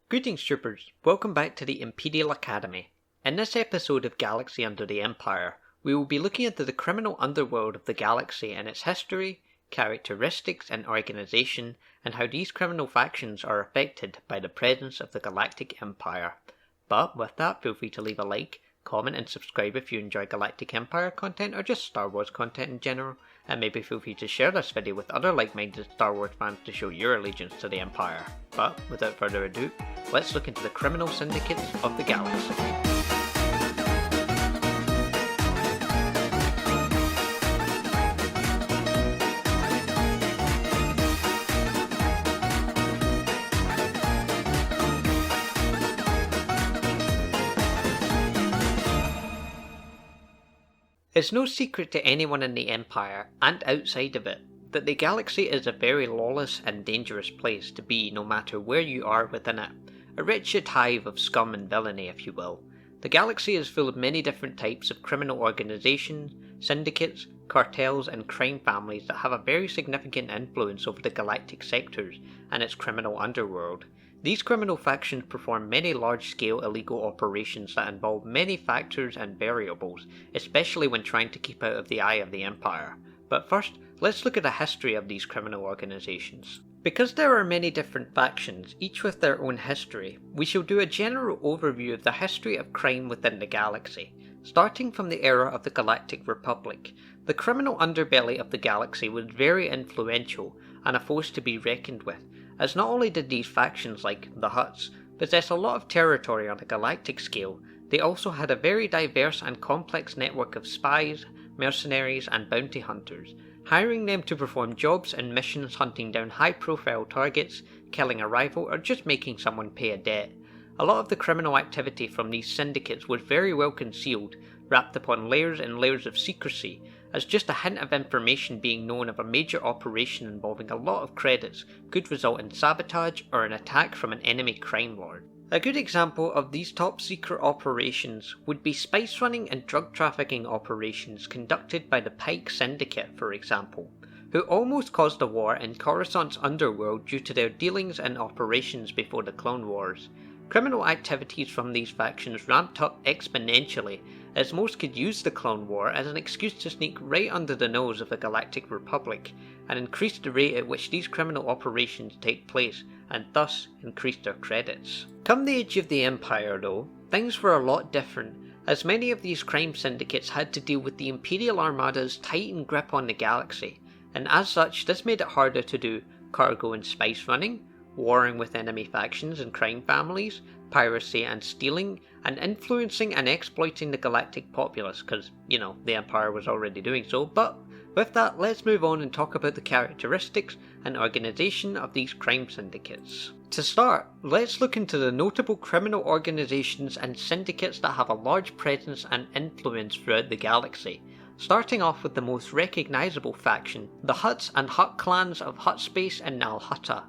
Greetings troopers, welcome back to the Imperial Academy. In this episode of Galaxy Under the Empire, we will be looking into the criminal underworld of the galaxy and its history, characteristics and organisation, and how these criminal factions are affected by the presence of the Galactic Empire. But with that, feel free to leave a like, comment and subscribe if you enjoy Galactic Empire content or just Star Wars content in general, and maybe feel free to share this video with other like-minded Star Wars fans to show your allegiance to the Empire. But without further ado, let's look into the criminal syndicates of the galaxy. It's no secret to anyone in the Empire, and outside of it, that the galaxy is a very lawless and dangerous place to be no matter where you are within it. A wretched hive of scum and villainy, if you will. The galaxy is full of many different types of criminal organisations, syndicates, cartels and crime families that have a very significant influence over the galactic sectors and its criminal underworld. These criminal factions perform many large-scale illegal operations that involve many factors and variables, especially when trying to keep out of the eye of the Empire. But first, let's look at the history of these criminal organisations. Because there are many different factions, each with their own history, we shall do a general overview of the history of crime within the galaxy. Starting from the era of the Galactic Republic, the criminal underbelly of the galaxy was very influential and a force to be reckoned with, as not only did these factions like the Hutts possess a lot of territory on a galactic scale, they also had a very diverse and complex network of spies, mercenaries and bounty hunters, hiring them to perform jobs and missions hunting down high-profile targets, killing a rival or just making someone pay a debt. A lot of the criminal activity from these syndicates was very well concealed, wrapped upon layers and layers of secrecy, as just a hint of information being known of a major operation involving a lot of credits could result in sabotage or an attack from an enemy crime lord. A good example of these top secret operations would be spice running and drug trafficking operations conducted by the Pike Syndicate, for example, who almost caused a war in Coruscant's underworld due to their dealings and operations before the Clone Wars. Criminal activities from these factions ramped up exponentially, as most could use the Clone War as an excuse to sneak right under the nose of the Galactic Republic, and increase the rate at which these criminal operations take place, and thus increase their credits. Come the age of the Empire though, things were a lot different, as many of these crime syndicates had to deal with the Imperial Armada's tightened grip on the galaxy, and as such this made it harder to do cargo and spice running, warring with enemy factions and crime families, piracy and stealing, and influencing and exploiting the galactic populace, because, the Empire was already doing so. But with that, let's move on and talk about the characteristics and organisation of these crime syndicates. To start, let's look into the notable criminal organisations and syndicates that have a large presence and influence throughout the galaxy. Starting off with the most recognisable faction, the Hutts and Hutt clans of Hutt Space and Nal Hutta.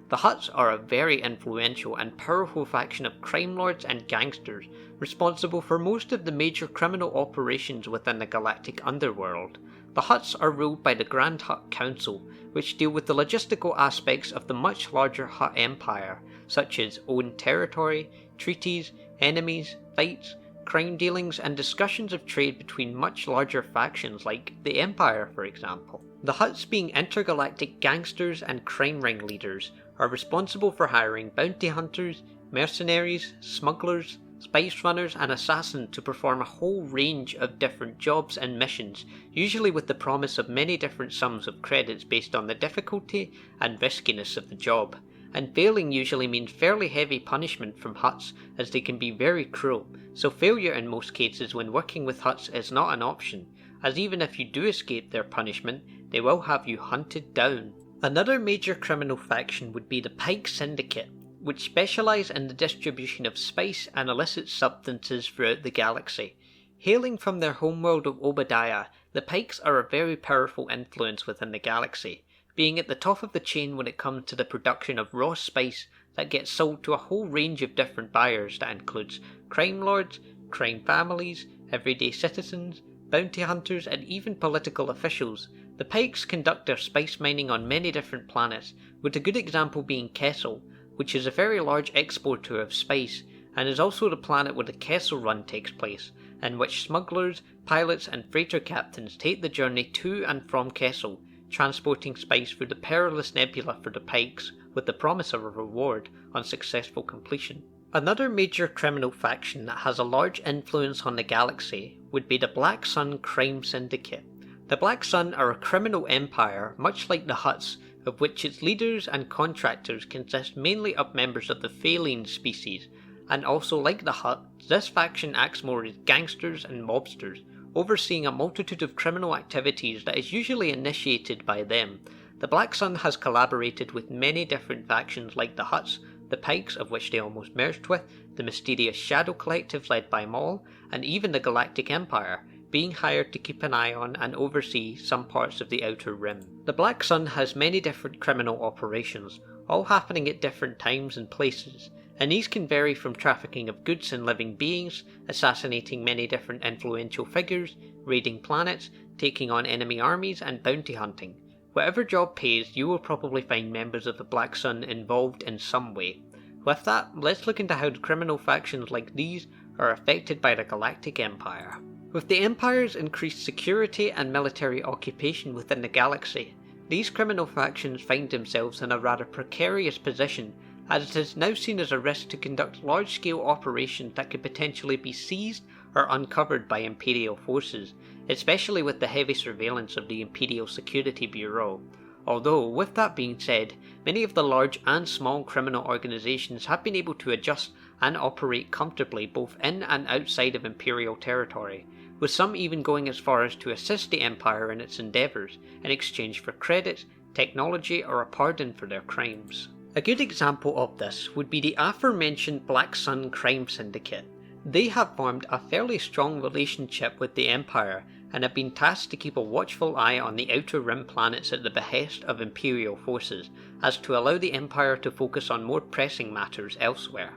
The Hutts are a very influential and powerful faction of crime lords and gangsters, responsible for most of the major criminal operations within the galactic underworld. The Hutts are ruled by the Grand Hutt Council, which deal with the logistical aspects of the much larger Hutt Empire, such as owned territory, treaties, enemies, fights, crime dealings and discussions of trade between much larger factions like the Empire, for example. The Hutts, being intergalactic gangsters and crime ringleaders, are responsible for hiring bounty hunters, mercenaries, smugglers, spice runners and assassins to perform a whole range of different jobs and missions, usually with the promise of many different sums of credits based on the difficulty and riskiness of the job. And failing usually means fairly heavy punishment from Hutts, as they can be very cruel, so failure in most cases when working with Hutts is not an option, as even if you do escape their punishment, they will have you hunted down. Another major criminal faction would be the Pike Syndicate, which specialise in the distribution of spice and illicit substances throughout the galaxy. Hailing from their homeworld of Obadiah, the Pikes are a very powerful influence within the galaxy, being at the top of the chain when it comes to the production of raw spice that gets sold to a whole range of different buyers that includes crime lords, crime families, everyday citizens, bounty hunters and even political officials. The Pikes conduct their spice mining on many different planets, with a good example being Kessel, which is a very large exporter of spice, and is also the planet where the Kessel Run takes place, in which smugglers, pilots and freighter captains take the journey to and from Kessel, transporting spice through the perilous nebula for the Pikes, with the promise of a reward on successful completion. Another major criminal faction that has a large influence on the galaxy would be the Black Sun Crime Syndicate. The Black Sun are a criminal empire much like the Hutts, of which its leaders and contractors consist mainly of members of the Phaline species, and also like the Hutt, this faction acts more as gangsters and mobsters, overseeing a multitude of criminal activities that is usually initiated by them. The Black Sun has collaborated with many different factions like the Hutts, the Pikes, of which they almost merged with, the mysterious Shadow Collective led by Maul, and even the Galactic Empire, being hired to keep an eye on and oversee some parts of the Outer Rim. The Black Sun has many different criminal operations, all happening at different times and places, and these can vary from trafficking of goods and living beings, assassinating many different influential figures, raiding planets, taking on enemy armies, and bounty hunting. Whatever job pays, you will probably find members of the Black Sun involved in some way. With that, let's look into how the criminal factions like these are affected by the Galactic Empire. With the Empire's increased security and military occupation within the galaxy, these criminal factions find themselves in a rather precarious position, as it is now seen as a risk to conduct large-scale operations that could potentially be seized or uncovered by Imperial forces, especially with the heavy surveillance of the Imperial Security Bureau. Although, with that being said, many of the large and small criminal organisations have been able to adjust and operate comfortably both in and outside of Imperial territory, with some even going as far as to assist the Empire in its endeavours in exchange for credits, technology or a pardon for their crimes. A good example of this would be the aforementioned Black Sun Crime Syndicate. They have formed a fairly strong relationship with the Empire and have been tasked to keep a watchful eye on the Outer Rim planets at the behest of Imperial forces, as to allow the Empire to focus on more pressing matters elsewhere.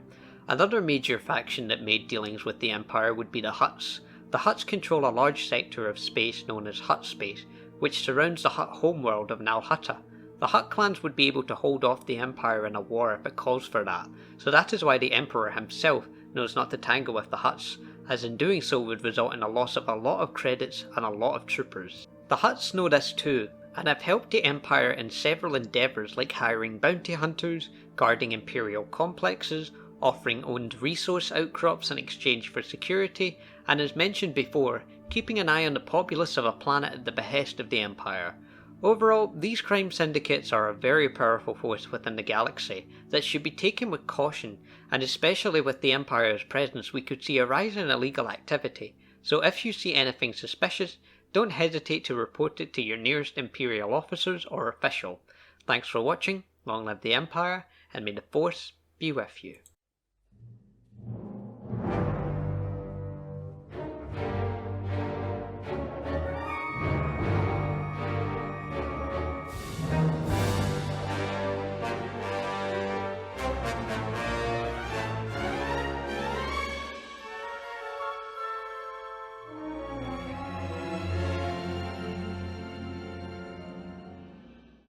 Another major faction that made dealings with the Empire would be the Hutts. The Hutts control a large sector of space known as Hutt space, which surrounds the Hutt homeworld of Nal Hutta. The Hutt clans would be able to hold off the Empire in a war if it calls for that, so that is why the Emperor himself knows not to tangle with the Hutts, as in doing so would result in a loss of a lot of credits and a lot of troopers. The Hutts know this too, and have helped the Empire in several endeavours like hiring bounty hunters, guarding Imperial complexes, offering owned resource outcrops in exchange for security, and as mentioned before, keeping an eye on the populace of a planet at the behest of the Empire. Overall, these crime syndicates are a very powerful force within the galaxy that should be taken with caution, and especially with the Empire's presence we could see a rise in illegal activity, so if you see anything suspicious, don't hesitate to report it to your nearest Imperial officers or official. Thanks for watching, long live the Empire, and may the Force be with you.